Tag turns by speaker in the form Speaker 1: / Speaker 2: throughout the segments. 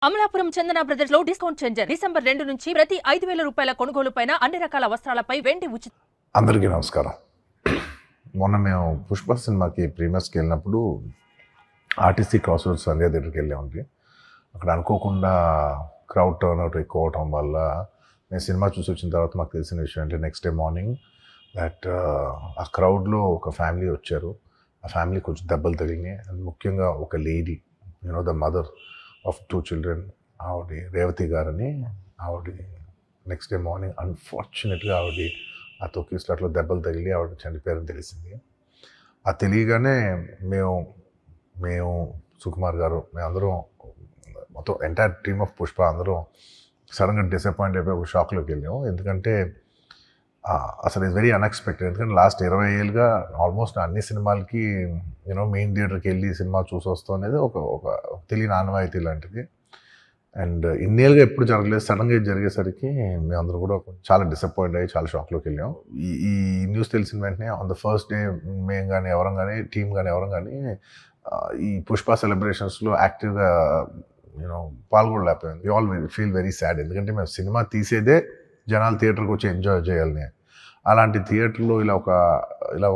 Speaker 1: అమలాపురం చందన brothers లో discount changer December 2 నుంచి ప్రతి 5,000 రూపాయల కొనుగోలుపైన అన్ని రకాల వస్త్రాలపై వెండి ఉచితం.
Speaker 2: అందరికీ నమస్కారం. మొన్న మేము పుష్ప సినిమాకి ప్రీమియర్స్కి వెళ్ళినప్పుడు ఆర్టీసీ క్రాస్ రోడ్స్ సంధ్యా థియేటర్కి వెళ్ళామండి. అక్కడ అనుకోకుండా క్రౌడ్ టర్న్ అవుట్ ఎక్కువ అవటం వల్ల నేను సినిమా చూసి వచ్చిన తర్వాత మాకు తెలిసిన విషయం అంటే నెక్స్ట్ డే మార్నింగ్ దట్ ఆ క్రౌడ్లో ఒక ఫ్యామిలీ వచ్చారు. ఆ ఫ్యామిలీ కొంచెం దెబ్బలు తగిలినాయి. అది ముఖ్యంగా ఒక lady, the mother of 2 children, ఆవిడ రేవతి గారని, ఆవిడ నెక్స్ట్ డే మార్నింగ్ అన్ఫార్చునేట్గా ఆవిడ ఆ తొక్కిస్లాట్లో దెబ్బలు తగిలి ఆవిడ చనిపోయారని తెలిసింది. ఆ తెలియగానే మేము సుకుమార్ గారు మేమందరం మొత్తం ఎంటైర్ టీమ్ ఆఫ్ పుష్ప అందరం సడన్గా డిసప్పాయింట్ అయిపోయి ఒక షాక్లోకి వెళ్ళాము. ఎందుకంటే అసలు ఇట్స్ వెరీ అన్ఎక్స్పెక్టెడ్. ఎందుకంటే లాస్ట్ 20 ఏళ్ళుగా ఆల్మోస్ట్ అన్ని సినిమాలకి మెయిన్ థియేటర్కి వెళ్ళి సినిమా చూసి వస్తాం అనేది ఒక తెలియని ఆనవాయితీ లాంటిది. అండ్ ఇన్నేళ్ళుగా ఎప్పుడు జరగలేదు. సడన్గా ఇది జరిగేసరికి మేమందరం కూడా చాలా డిసప్పాయింట్ అయ్యి చాలా షాక్లోకి వెళ్ళాం. ఈ న్యూస్ తెలిసిన వెంటనే ఆన్ ద ఫస్ట్ డే మేము కానీ ఎవరం కానీ టీం కానీ ఎవరం కానీ ఈ పుష్ప సెలబ్రేషన్స్లో యాక్టివ్గా పాల్గొనలేకపోయింది. We all feel very sad. ఎందుకంటే మేము సినిమా తీసేదే జనాలు థియేటర్కి వచ్చి ఎంజాయ్ చేయాలని. అలాంటి థియేటర్లో ఇలా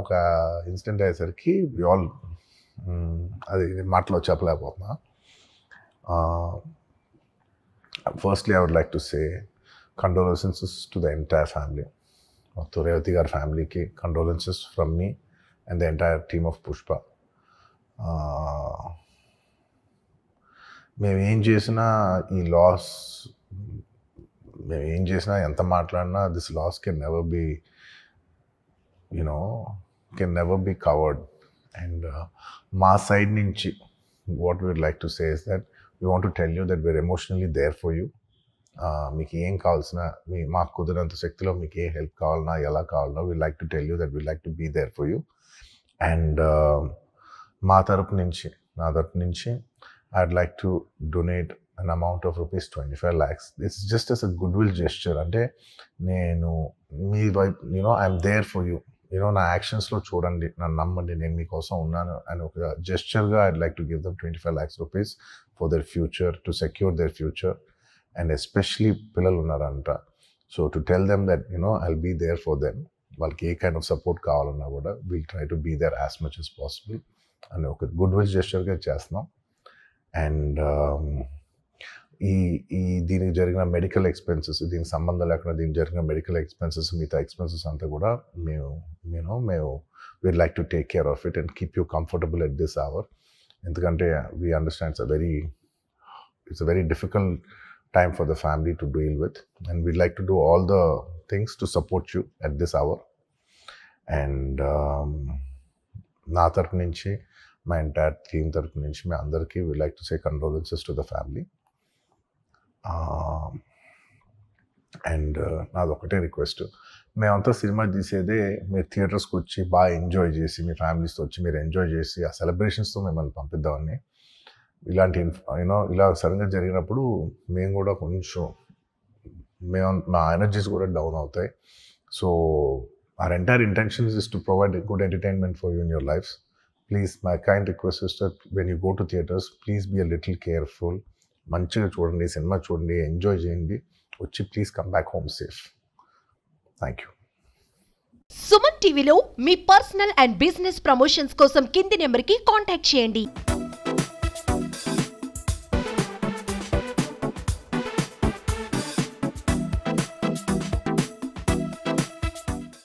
Speaker 2: ఒక ఇన్సిడెంట్ అయ్యేసరికి వి ఆల్ అది మాటలో చెప్పలేకపోతున్నా. Firstly I would like to say condolences to the entire family. మొత్తం రేవతి గారి ఫ్యామిలీకి condolences from me and the entire team of Pushpa. మేమేం చేసినా ఈ లాస్, మేమేం చేసినా ఎంత మాట్లాడినా this loss can never be covered. And మా సైడ్ నుంచి what we would like to say is that we want to tell you that we are emotionally there for you. మీకు ఏం కావాల్సిన మాకు కుదిరినంత శక్తిలో మీకు ఏ హెల్ప్ కావాలన్నా ఎలా కావాలన్నా we like to tell you that we like to be there for you. And నా తరపు నుంచి I'd like to donate an amount of rupees 25 lakhs. This is just as a goodwill gesture. అంటే నేను మీ వైపు I'm there for you, నా యాక్షన్స్లో చూడండి, నన్ను నమ్మండి, నేను మీకోసం ఉన్నాను అని ఒక జెస్చర్గా I'd like to give them 25 lakhs rupees for their future, to secure their future. And especially పిల్లలు ఉన్నారంట. So to tell them that I'll be there for them. వాళ్ళకి ఏ కైండ్ ఆఫ్ సపోర్ట్ కావాలన్నా కూడా we'll try to be there as much as possible అని ఒక goodwill జెస్చర్గా చేస్తున్నాం. And దీనికి జరిగిన మెడికల్ ఎక్స్పెన్సెస్, దీనికి సంబంధం లేకుండా దీనికి జరిగిన మెడికల్ ఎక్స్పెన్సెస్, మిగతా ఎక్స్పెన్సెస్ అంతా కూడా మేము we'd like to take care of it and keep you comfortable at this hour. ఎందుకంటే we understand it's a very difficult time for the family to deal with, and we'd like to do all the things to support you at this hour. And నా తరపు నుంచి, మా entire team తరపు నుంచి మీ అందరికీ we like to say condolences to the family. And నాది ఒకటే request, మేమంతా సినిమా తీసేదే మీరు థియేటర్స్కి వచ్చి బాగా ఎంజాయ్ చేసి, మీ ఫ్యామిలీస్తో వచ్చి మీరు ఎంజాయ్ చేసి ఆ సెలబ్రేషన్స్తో మిమ్మల్ని పంపిద్దామని. ఇలాంటి ఇలా సడన్గా జరిగినప్పుడు మేము కూడా కొంచెం మా ఎనర్జీస్ కూడా డౌన్ అవుతాయి. So our entire intentions is to provide a good entertainment for you in your lives. Please, my kind request is that when you go to theaters, please be a little careful. మంచిగా చూడండి, cinema చూడండి, enjoy చేయండి, వచ్చి please come back home safe. Thank you.
Speaker 3: Suman టీవీలో మీ personal and business promotions కోసం కింది నెంబర్కి contact చేయండి.